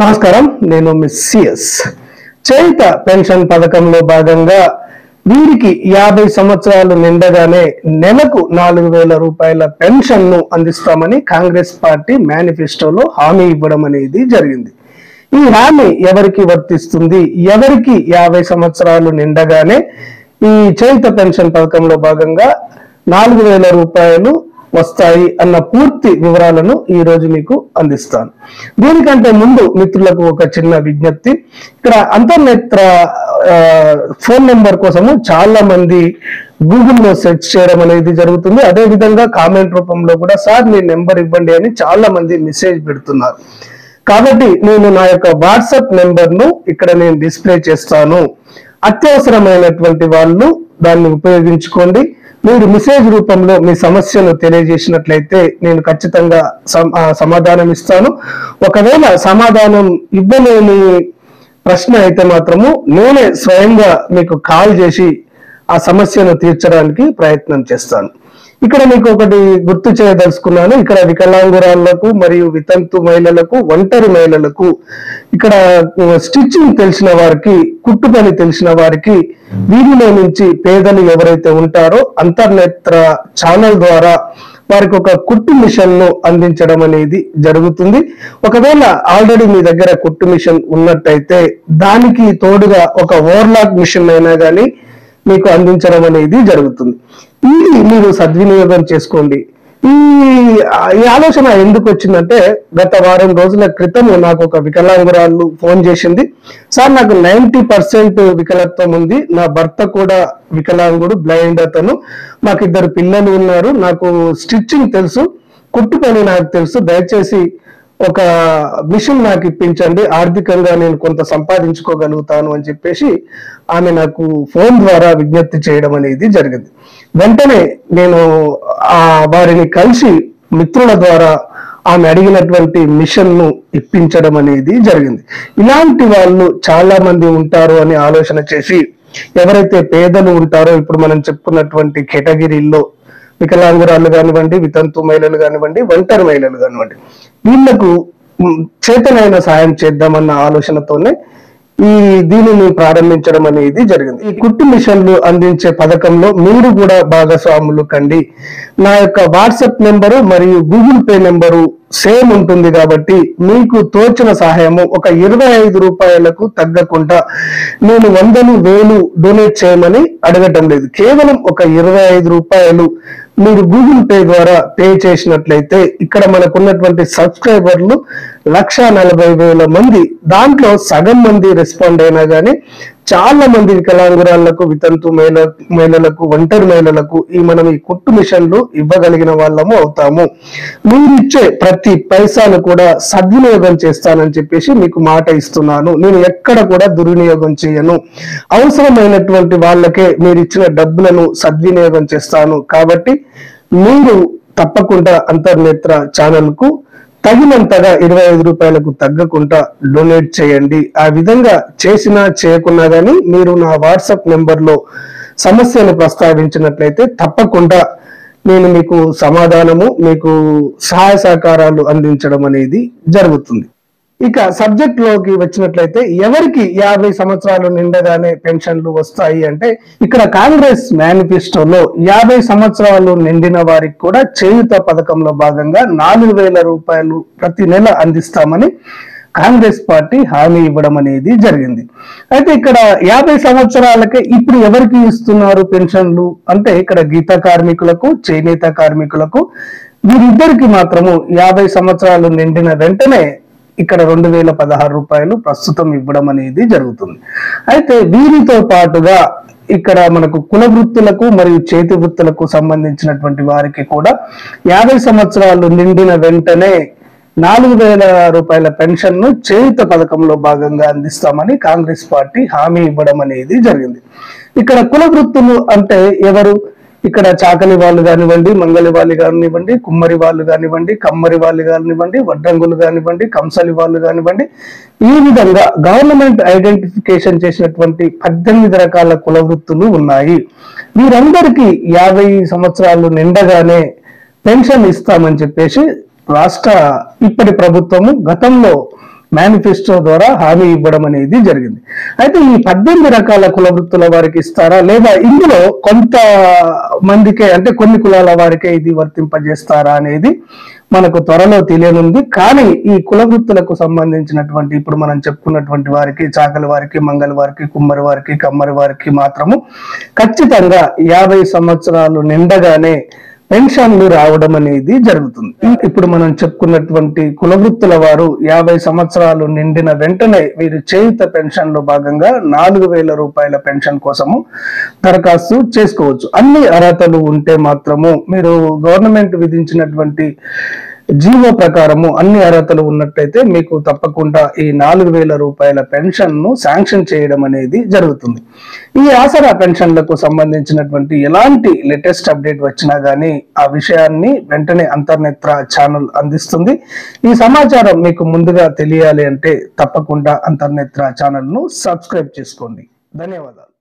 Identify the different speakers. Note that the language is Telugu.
Speaker 1: నమస్కారం, నేను మిస్ సిఎస్. చేయుత పెన్షన్ పథకంలో భాగంగా వీరికి 50 సంవత్సరాలు నిండగానే నెలకు 4,000 రూపాయల పెన్షన్ ను అందిస్తామని కాంగ్రెస్ పార్టీ మేనిఫెస్టోలో హామీ ఇవ్వడం అనేది జరిగింది. ఈ హామీ ఎవరికి వర్తిస్తుంది? ఎవరికి 50 సంవత్సరాలు నిండగానే ఈ చేయుత పెన్షన్ పథకంలో భాగంగా 4,000 రూపాయలు వస్తాయి అన్న పూర్తి వివరాలను ఈ రోజు మీకు అందిస్తాను. దీనికంటే ముందు మిత్రులకు ఒక చిన్న విజ్ఞప్తి. ఇక్కడ అంతర్నేత్ర ఫోన్ నెంబర్ కోసము చాలా మంది గూగుల్లో సెర్చ్ చేయడం అనేది జరుగుతుంది. అదే విధంగా కామెంట్ రూపంలో కూడా సార్ మీ నెంబర్ ఇవ్వండి అని చాలా మంది మెసేజ్ పెడుతున్నారు. కాబట్టి నేను నా యొక్క వాట్సాప్ నెంబర్ ను ఇక్కడ నేను డిస్ప్లే చేస్తాను. అత్యవసరమైనటువంటి వాళ్ళు దాన్ని ఉపయోగించుకోండి. మీరు మెసేజ్ రూపంలో మీ సమస్యను తెలియజేసినట్లయితే నేను ఖచ్చితంగా సమాధానం ఇస్తాను. ఒకవేళ సమాధానం ఇవ్వలేని ప్రశ్న అయితే మాత్రము నేనే స్వయంగా మీకు కాల్ చేసి ఆ సమస్యను తీర్చడానికి ప్రయత్నం చేస్తాను. ఇక్కడ మీకు ఒకటి గుర్తు చేయదలుచుకున్నాను. ఇక్కడ వికలాంగురాళ్లకు మరియు వితంతు మహిళలకు, ఒంటరి మహిళలకు, ఇక్కడ స్టిచ్చింగ్ తెలిసిన వారికి, కుట్టు పని తెలిసిన వారికి, వీరిలో నుంచి పేదలు ఎవరైతే ఉంటారో అంతర్నేత్ర ఛానల్ ద్వారా వారికి ఒక కుట్టు మిషన్ ను అందించడం అనేది జరుగుతుంది. ఒకవేళ ఆల్రెడీ మీ దగ్గర కుట్టు మిషన్ ఉన్నట్టయితే దానికి తోడుగా ఒక ఓవర్లాక్ మిషన్ అయినా కానీ మీకు అందించడం అనేది జరుగుతుంది. ఇది మీరు సద్వినియోగం చేసుకోండి. ఈ ఆలోచన ఎందుకు వచ్చిందంటే, గత వారం రోజుల క్రితం నాకు ఒక వికలాంగురాలు ఫోన్ చేసింది. సార్, నాకు 90% వికలత్వం ఉంది, నా భర్త కూడా వికలాంగుడు, బ్లైండ్ అతను, మాకు 2 పిల్లలు ఉన్నారు, నాకు స్టిచ్చింగ్ తెలుసు, కుట్టు పని నాకు తెలుసు, దయచేసి ఒక మిషన్ నాకు ఇప్పించండి, ఆర్థికంగా నేను కొంత సంపాదించుకోగలుగుతాను అని చెప్పేసి ఆమె నాకు ఫోన్ ద్వారా విజ్ఞప్తి చేయడం అనేది జరిగింది. వెంటనే నేను వారిని కలిసి మిత్రుల ద్వారా ఆమె అడిగినటువంటి మిషన్ ను ఇప్పించడం అనేది జరిగింది. ఇలాంటి వాళ్ళు చాలా మంది ఉంటారు అని ఆలోచన చేసి, ఎవరైతే పేదలు ఉంటారో ఇప్పుడు మనం చెప్పుకున్నటువంటి కేటగిరీల్లో వికలాంగురాలు కానివ్వండి, వితంతు మహిళలు కానివ్వండి, ఒంటరి మహిళలు కానివ్వండి, వీళ్లకు చేతనైన సాయం చేద్దామన్న ఆలోచనతోనే దీనిని ప్రారంభించడం అనేది జరిగింది. ఈ కుట్టు మిషన్లు అందించే పథకంలో మీరు కూడా భాగస్వాములు కండి. నా యొక్క వాట్సాప్ నెంబరు మరియు గూగుల్ పే నెంబరు సేమ్ ఉంటుంది కాబట్టి మీకు తోచిన సహాయము ఒక 25 రూపాయలకు తగ్గకుండా నేను 100,000 డొనేట్ చేయమని అడగటం లేదు. కేవలం ఒక 25 రూపాయలు మీరు గూగుల్ పే ద్వారా పే చేసినట్లయితే ఇక్కడ మనకున్నటువంటి సబ్స్క్రైబర్లు 1,40,000 మంది, దాంట్లో సగం మంది రెస్పాండ్ అయినా కానీ చాలా మంది వికలాంగురాళ్లకు, వితంతు మహిళలకు, ఒంటరి మహిళలకు మనం ఈ కుట్టు మిషన్లు ఇవ్వగలిగిన వాళ్ళము అవుతాము. మీరు ఇచ్చే ప్రతి పైసాను కూడా సద్వినియోగం చేస్తానని చెప్పేసి మీకు మాట ఇస్తున్నాను. నేను ఎక్కడ కూడా దుర్వినియోగం చేయను. అవసరమైనటువంటి వాళ్ళకే మీరు ఇచ్చిన డబ్బులను సద్వినియోగం చేస్తాను. కాబట్టి మీరు తప్పకుండా అంతర్నేత్ర ఛానల్ కు తగినంతగా 25 రూపాయలకు తగ్గకుండా డొనేట్ చేయండి. ఆ విధంగా చేసినా చేయకున్నా కానీ మీరు నా వాట్సాప్ నెంబర్లో సమస్యను ప్రస్తావించినట్లయితే తప్పకుండా నేను మీకు సమాధానము, మీకు సహాయ సహకారాలు అందించడం అనేది జరుగుతుంది. ఇక సబ్జెక్ట్ లోకి వచ్చినట్లయితే, ఎవరికి 50 సంవత్సరాలు నిండగానే పెన్షన్లు వస్తాయి అంటే, ఇక్కడ కాంగ్రెస్ మేనిఫెస్టోలో 50 సంవత్సరాలు నిండిన వారికి కూడా చేయుత పథకంలో భాగంగా 4,000 రూపాయలు ప్రతి నెల అందిస్తామని కాంగ్రెస్ పార్టీ హామీ ఇవ్వడం అనేది జరిగింది. అయితే ఇక్కడ 50 సంవత్సరాలకే ఇప్పుడు ఎవరికి ఇస్తున్నారు పెన్షన్లు అంటే, ఇక్కడ గీత కార్మికులకు, చేనేత కార్మికులకు, వీరిద్దరికి మాత్రము 50 సంవత్సరాలు నిండిన వెంటనే ఇక్కడ 2,016 రూపాయలు ప్రస్తుతం ఇవ్వడం అనేది జరుగుతుంది. అయితే వీరితో పాటుగా ఇక్కడ మనకు కుల వృత్తులకు మరియు చేతి వృత్తులకు సంబంధించినటువంటి వారికి కూడా 50 సంవత్సరాలు నిండిన వెంటనే 4,000 రూపాయల పెన్షన్ ను చేయుత పథకంలో భాగంగా అందిస్తామని కాంగ్రెస్ పార్టీ హామీ ఇవ్వడం అనేది జరిగింది. ఇక్కడ కుల వృత్తులు అంటే ఎవరు? ఇక్కడ చాకలి వాళ్ళు కానివ్వండి, మంగళి వాళ్ళు కానివ్వండి, కుమ్మరి వాళ్ళు కానివ్వండి, కమ్మరి వాళ్ళు కానివ్వండి, వడ్రంగులు కానివ్వండి, కంసలి వాళ్ళు కానివ్వండి, ఈ విధంగా గవర్నమెంట్ ఐడెంటిఫికేషన్ చేసినటువంటి 18 రకాల కుల వృత్తులు ఉన్నాయి. వీరందరికీ 50 సంవత్సరాలు నిండగానే పెన్షన్ ఇస్తామని చెప్పేసి రాష్ట్ర ఇప్పటి ప్రభుత్వము గతంలో మేనిఫెస్టో ద్వారా హామీ ఇవ్వడం అనేది జరిగింది. అయితే ఈ 18 రకాల కుల వృత్తుల వారికి ఇస్తారా, లేదా ఇందులో కొంత మందికే అంటే కొన్ని కులాల వారికే ఇది వర్తింపజేస్తారా అనేది మనకు త్వరలో తెలియనుంది. కానీ ఈ కుల వృత్తులకు సంబంధించినటువంటి ఇప్పుడు మనం చెప్పుకున్నటువంటి వారికి, చాకలి వారికి, మంగళ వారికి, కుమ్మరి వారికి, కమ్మరి వారికి మాత్రము ఖచ్చితంగా 50 సంవత్సరాలు నిండగానే పెన్షన్లు రావడం అనేది జరుగుతుంది. ఇప్పుడు మనం చెప్పుకున్నటువంటి కుల వృత్తుల వారు 50 సంవత్సరాలు నిండిన వెంటనే వీరు చేయుత పెన్షన్ లో భాగంగా 4,000 రూపాయల పెన్షన్ కోసము దరఖాస్తు చేసుకోవచ్చు. అన్ని అర్హతలు ఉంటే మాత్రము మీరు గవర్నమెంట్ విధించినటువంటి జీవో ప్రకారము అన్ని అర్హతలు ఉన్నట్టయితే మీకు తప్పకుండా ఈ 4,000 రూపాయల పెన్షన్ ను శాంక్షన్ చేయడం అనేది జరుగుతుంది. ఈ ఆసరా పెన్షన్లకు సంబంధించినటువంటి ఎలాంటి లేటెస్ట్ అప్డేట్ వచ్చినా గానీ ఆ విషయాన్ని వెంటనే అంతర్నేత్ర ఛానల్ అందిస్తుంది. ఈ సమాచారం మీకు ముందుగా తెలియాలి అంటే తప్పకుండా అంతర్నేత్ర ఛానల్ ను సబ్స్క్రైబ్ చేసుకోండి. ధన్యవాదాలు.